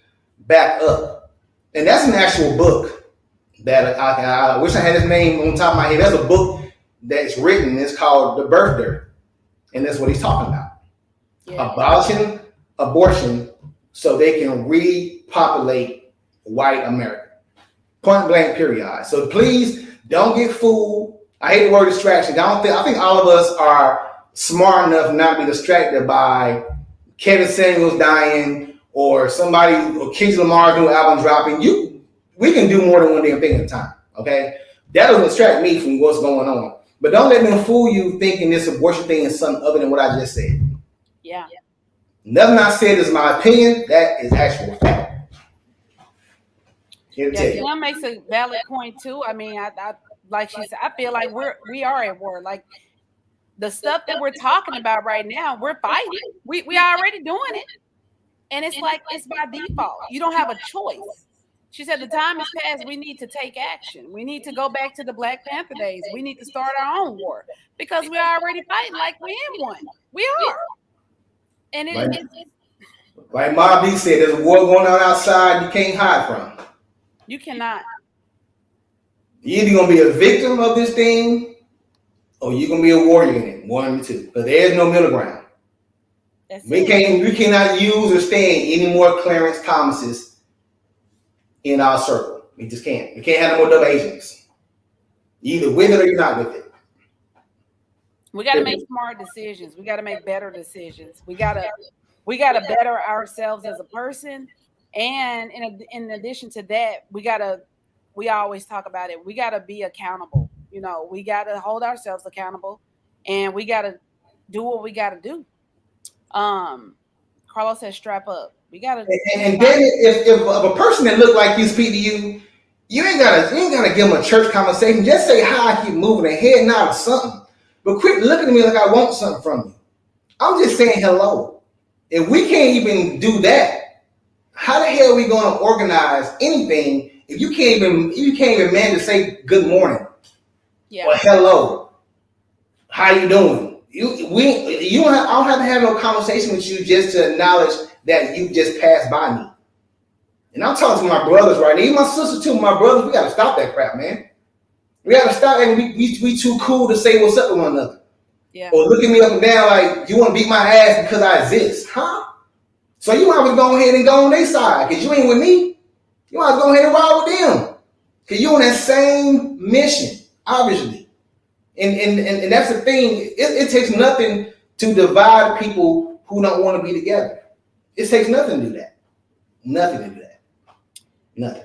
back up. And that's an actual book that I wish I had his name on top of my head. That's a book that's written. It's called The Birth Dearth. And that's what he's talking about. Yeah. Abolishing abortion so they can repopulate white America. Point blank, period. So please don't get fooled. I hate the word distraction. I think all of us are smart enough not to be distracted by Kevin Samuels dying or somebody or Kendrick Lamar's new album dropping. We can do more than one damn thing at a time. Okay, that doesn't distract me from what's going on. But don't let them fool you thinking this abortion thing is something other than what I just said. Yeah. Nothing I said is my opinion. That is actual fact. Yeah, Kim makes a valid point too. I mean, I like she said, I feel like we are at war. Like the stuff that we're talking about right now, we're fighting. We already doing it. And it's like it's by default. You don't have a choice. She said the time has passed. We need to take action. We need to go back to the Black Panther days. We need to start our own war because we're already fighting like we're in one. We are. And it's like Mob D said, there's a war going on outside you can't hide from. You cannot. You're either gonna be a victim of this thing, or you're gonna be a warrior in it. One of the two, because there's no middle ground. We cannot use or stand any more Clarence Thomases in our circle. We just can't. We can't have no more double agents. You're either with it or you're not with it. We got to make smart decisions. We got to make better decisions. We got to better ourselves as a person, and in addition to that, we always talk about it. We got to be accountable. You know, we got to hold ourselves accountable, and we got to do what we got to do. Carlos says, "Strap up." We got to. And then if a person that look like you speak to you, you ain't gotta give them a church conversation. Just say hi, keep moving their head nod or something. But quit looking at me like I want something from you. I'm just saying hello. If we can't even do that, how the hell are we going to organize anything if you can't even manage to say good morning or hello? How you doing? I don't have to have no conversation with you just to acknowledge that you just passed by me. And I'm talking to my brothers right now, even my sister too. My brothers, we got to stop that crap, man. We got to stop, and we too cool to say what's up with one another. Yeah. Or look at me up and down like you want to beat my ass because I exist, huh? So you might as well go ahead and go on their side because you ain't with me. You might as well go ahead and ride with them because you on that same mission, obviously. And that's the thing. It takes nothing to divide people who don't want to be together. It takes nothing to do that. Nothing to do that. Nothing.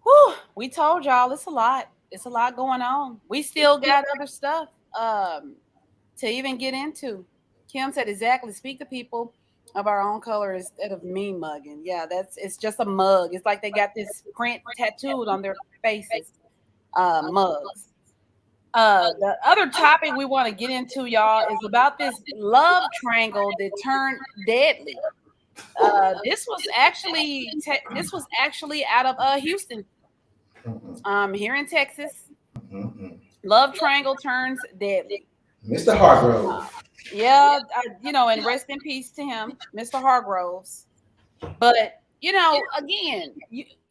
Whew, we told y'all it's a lot. It's a lot going on. We still got other stuff to even get into. Kim said exactly. Speak to people of our own color instead of mean mugging. Yeah, it's just a mug. It's like they got this print tattooed on their faces. Mugs. The other topic we want to get into, y'all, is about this love triangle that turned deadly. This was actually out of Houston. here in Texas. Mm-hmm. Love triangle turns deadly. Mr. Hargrove. Yeah, and rest in peace to him, Mr. Hargroves. But again,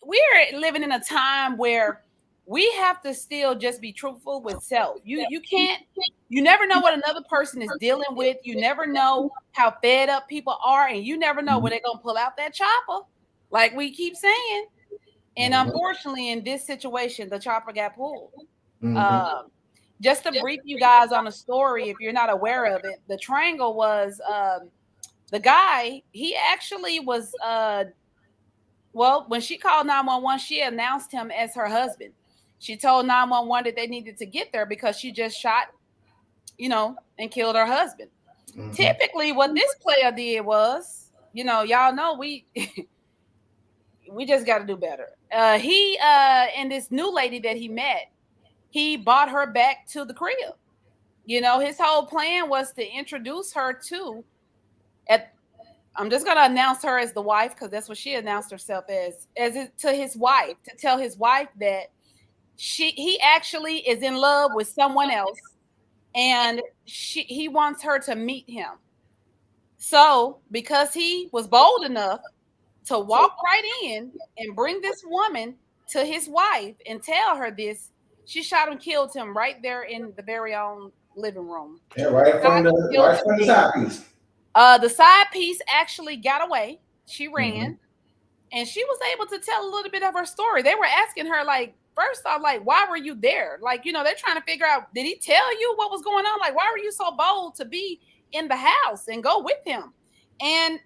we're living in a time where we have to still just be truthful with self. You can't. You never know what another person is dealing with. You never know how fed up people are, and you never know when they're gonna pull out that chopper, like we keep saying. And unfortunately, in this situation, the chopper got pulled. Um, just to brief you guys on the story, if you're not aware of it, the triangle was the guy. He actually was well, when she called 911, she announced him as her husband. She told 911 that they needed to get there because she just shot, and killed her husband. Typically, what this player did was, y'all know we we just got to do better. He and this new lady that he met, he brought her back to the crib. His whole plan was to introduce her to I'm just gonna announce her as the wife because that's what she announced herself to his wife, to tell his wife that he actually is in love with someone else, and he wants her to meet him. So because he was bold enough to walk right in and bring this woman to his wife and tell her this, she shot and killed him right there in the very own living room. Yeah, right from the side piece. The side piece actually got away. She ran, and she was able to tell a little bit of her story. They were asking her, like, first off, like, why were you there? Like, they're trying to figure out, did he tell you what was going on? Like, why were you so bold to be in the house and go with him? And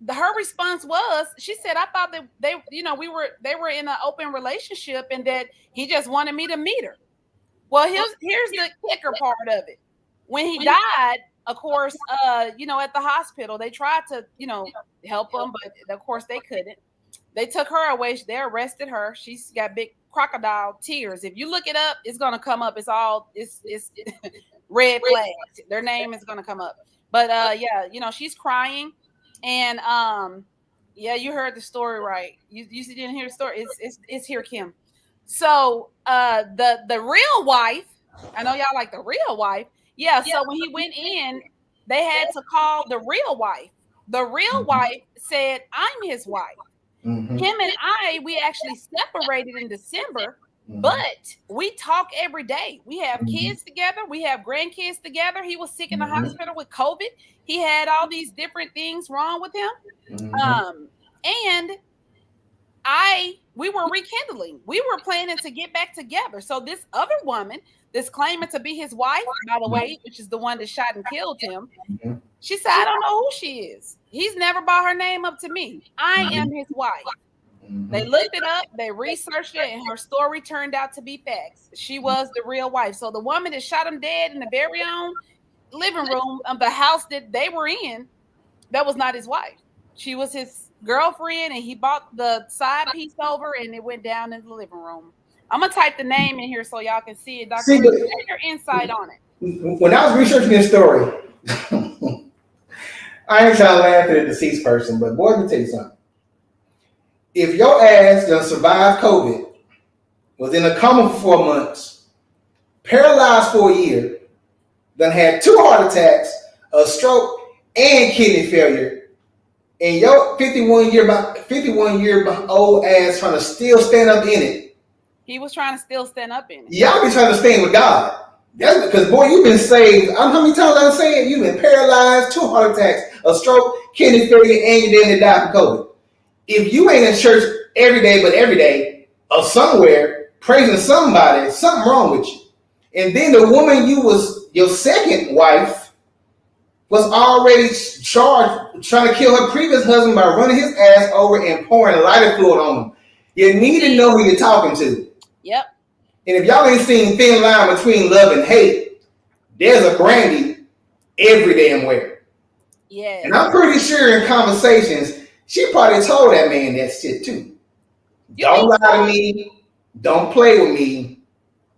her response was, she said, I thought that they were in an open relationship and that he just wanted me to meet her. Well, here's the kicker part of it. When he died, of course, at the hospital, they tried to, help him, but of course they couldn't. They took her away. They arrested her. She's got big crocodile tears. If you look it up, it's gonna come up. It's red flags. Their name is gonna come up. But she's crying, and you heard the story right. You didn't hear the story. It's here, Kim. So the real wife, I know y'all like the real wife. Yeah, so when he went in, they had to call the real wife. The real wife said, I'm his wife. Him and we actually separated in December, but we talk every day. We have kids together. We have grandkids together. He was sick in the hospital with COVID. He had all these different things wrong with him. And we were rekindling. We were planning to get back together. So this other woman, this claimant to be his wife, by the way, which is the one that shot and killed him, she said, I don't know who she is. He's never brought her name up to me. I am his wife. They looked it up, they researched it, and her story turned out to be facts. She was the real wife. So the woman that shot him dead in the very own living room of the house that they were in, that was not his wife. She was his girlfriend, and he bought the side piece over, and it went down in the living room. I'm gonna type the name in here so y'all can see it. Dr. Get your insight on it. When I was researching this story, I ain't trying to laugh at a deceased person, but boy, let me tell you something. If your ass done survived COVID, was in a coma for 4 months, paralyzed for a year, done had 2 heart attacks, a stroke, and kidney failure, and your 51 year old ass trying to still stand up in it. He was trying to still stand up in it. Y'all be trying to stand with God. That's because, boy, you've been saved. How many times I'm saying you've been paralyzed, 2 heart attacks, a stroke, kidney failure, and you didn't die from COVID. If you ain't in church every day or somewhere praising somebody, something wrong with you. And then the woman you was your second wife was already charged trying to kill her previous husband by running his ass over and pouring lighter fluid on him. You need to know who you're talking to. Yep. And if y'all ain't seen Thin Line Between Love and Hate, there's a Brandy every damn where. Yeah. And I'm pretty sure in conversations, she probably told that man that shit too. Don't lie to me. Don't play with me.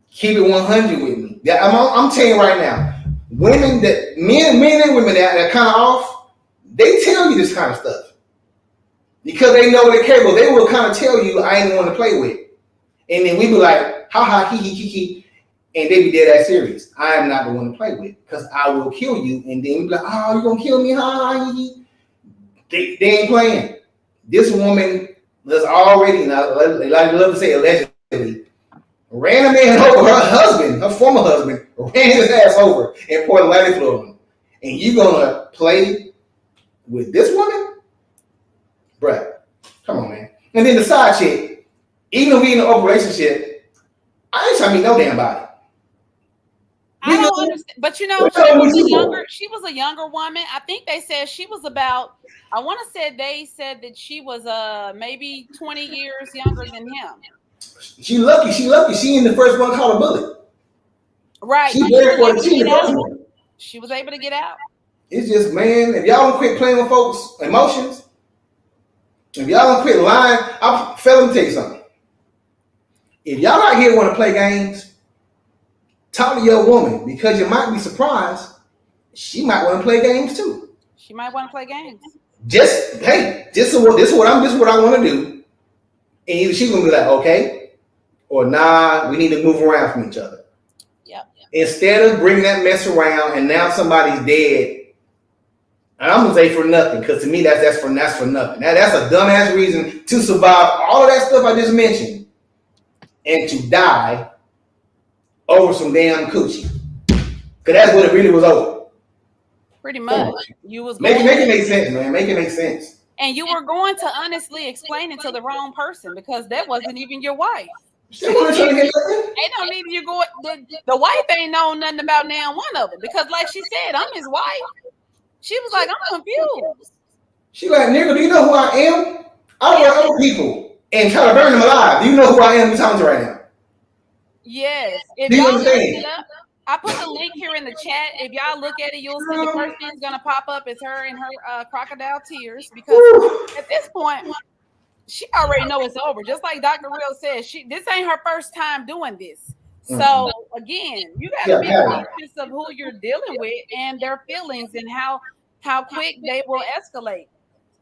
Keep it 100 with me. I'm telling you right now, men and women that are kind of off, they tell you this kind of stuff. Because they know they're capable. They will kind of tell you, I ain't the one to play with. And then we be like, ha ha, he. And they be dead ass serious. I am not the one to play with because I will kill you. And then we be like, oh, you gonna kill me? Ha ha, he. They ain't playing. This woman was already, and I love to say allegedly, ran a man over, her husband, her former husband, ran his ass over in Port Atlantic, Florida. And you gonna play with this woman? Bruh, come on, man. And then the side chick, even though we in an open relationship, I ain't trying to meet no damn body. I don't understand, but she was a younger woman. I think they said she was about, I want to say they said that she was maybe 20 years younger than him. She lucky. She in the first one caught a bullet. Right. She was able to get out. It's just, man, if y'all don't quit playing with folks' emotions, if y'all don't quit lying, let me tell you something. If y'all out here want to play games, talk to your woman because you might be surprised. She might want to play games too. She might want to play games. This is what I want to do. And either she's gonna be like, okay, or nah, we need to move around from each other. Yep. Instead of bringing that mess around and now somebody's dead. And I'm gonna say for nothing, because to me that's for nothing. Now that's a dumbass reason to survive all of that stuff I just mentioned and to die over some damn coochie. Cause that's what it really was over. Pretty much. You was make it make sense, man. Make it make sense. And you were going to honestly explain it to the wrong person because that wasn't even your wife. They don't need you go. The wife ain't know nothing about now one of them because, like she said, I'm his wife. She was like, I'm confused. She like, nigga, do you know who I am? I work other people and try to burn them alive. Do you know who I am? You're talking to right now. Yes. Do you understand? I put the link here in the chat. If y'all look at it, you'll see the first thing that's gonna pop up is her and her crocodile tears because at this point, she already know it's over. Just like Dr. Real said, this ain't her first time doing this. So again, you gotta be conscious of who you're dealing with and their feelings and how quick they will escalate.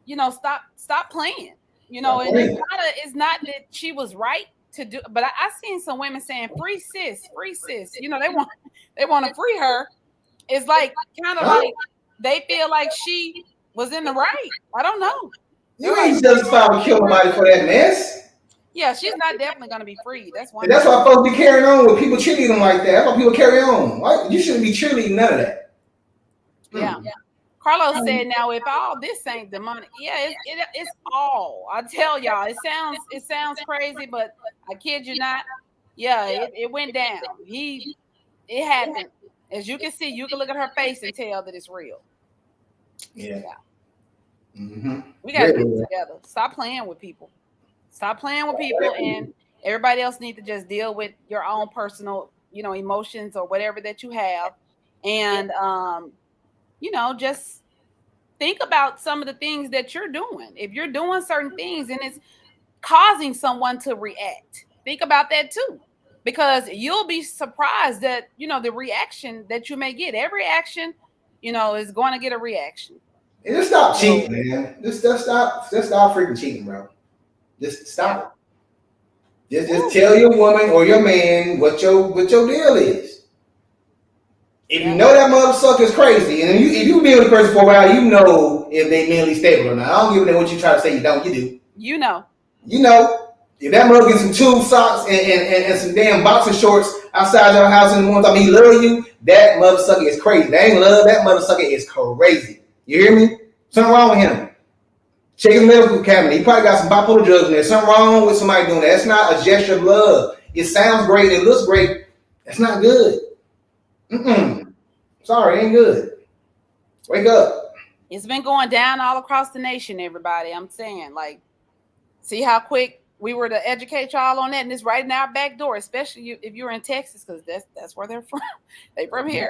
You know, stop playing. You know, and it's not that she was right to do, but I seen some women saying free sis. You know, they want to free her. It's like kind of like they feel like she was in the right. I don't know. You ain't justified to kill somebody for that mess. Yeah, she's not definitely gonna be free. That's one. That's why folks be carrying on with people cheerleading them like that. That's why people carry on. Right? You shouldn't be cheerleading none of that. Yeah. Carlos said, "Now, if all this ain't demonic, yeah, it's all. I tell y'all, it sounds crazy, but I kid you not. Yeah, it went down. It happened. As you can see, you can look at her face and tell that it's real. Yeah. We got to get together. Stop playing with people. And everybody else need to just deal with your own personal, emotions or whatever that you have, and just think about some of the things that you're doing. If you're doing certain things and it's causing someone to react, think about that too, because you'll be surprised that the reaction that you may get. Every action, is going to get a reaction. And just stop cheating, man. Just stop freaking cheating, bro. Just stop it. Just tell your woman or your man what your deal is. If you know that motherfucker is crazy, and if you been with the person for a while, you know if they mentally stable or not. I don't give a damn what you try to say. You don't. You do. You know. If that mother gets some tube socks and some damn boxer shorts outside your house in the morning, he love you. That motherfucker is crazy. That ain't love. That motherfucker is crazy. You hear me? Something wrong with him. Check his medical cabinet. He probably got some bipolar drugs in there. Something wrong with somebody doing that. That's not a gesture of love. It sounds great. It looks great. That's not good. Sorry, ain't good. Wake up. It's been going down all across the nation, everybody. I'm saying, see how quick we were to educate y'all on that, and it's right in our back door, especially if you're in Texas, because that's where they're from. They from here.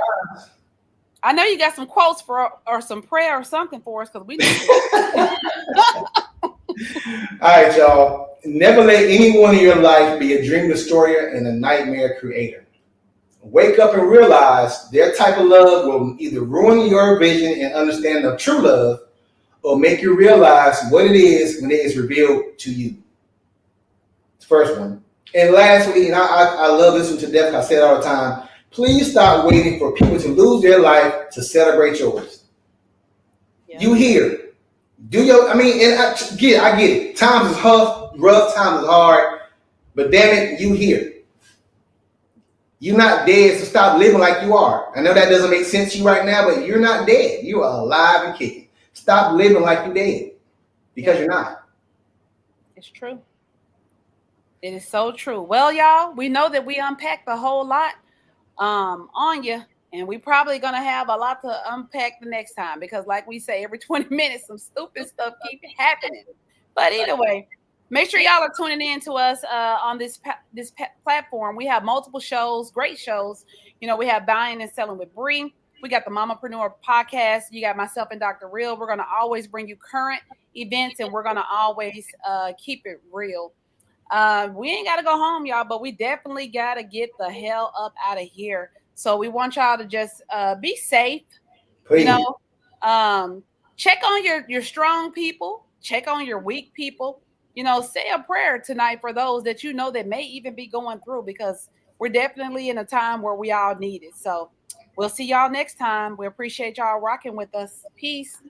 I know you got some quotes or some prayer or something for us, because we need it. All right, y'all. Never let anyone in your life be a dream destroyer and a nightmare creator. Wake up and realize their type of love will either ruin your vision and understanding of true love, or make you realize what it is when it is revealed to you. First one. And lastly, and I love listening to Def, I say it all the time. Please stop waiting for people to lose their life to celebrate yours. Yeah. You here. Do your, I mean, and I get it. Times is rough, times is hard, but damn it, you here. You're not dead, so stop living like you are. I know that doesn't make sense to you right now, but you're not dead. You are alive and kicking. Stop living like you're dead because you're not. It's true. It is so true. Well, y'all, we know that we unpacked a whole lot on you, and we probably gonna have a lot to unpack the next time because, like we say, every 20 minutes, some stupid stuff keep happening. But either way, make sure y'all are tuning in to us on this platform. We have multiple shows, great shows. You know, we have Buying and Selling with Bree. We got the Mamapreneur podcast. You got myself and Dr. Real. We're gonna always bring you current events, and we're gonna always keep it real. We ain't got to go home, y'all, but we definitely got to get the hell up out of here. So we want y'all to just be safe. You Please. know, check on your strong people, check on your weak people. You know, say a prayer tonight for those that you know that may even be going through because we're definitely in a time where we all need it. So we'll see y'all next time. We appreciate y'all rocking with us. Peace.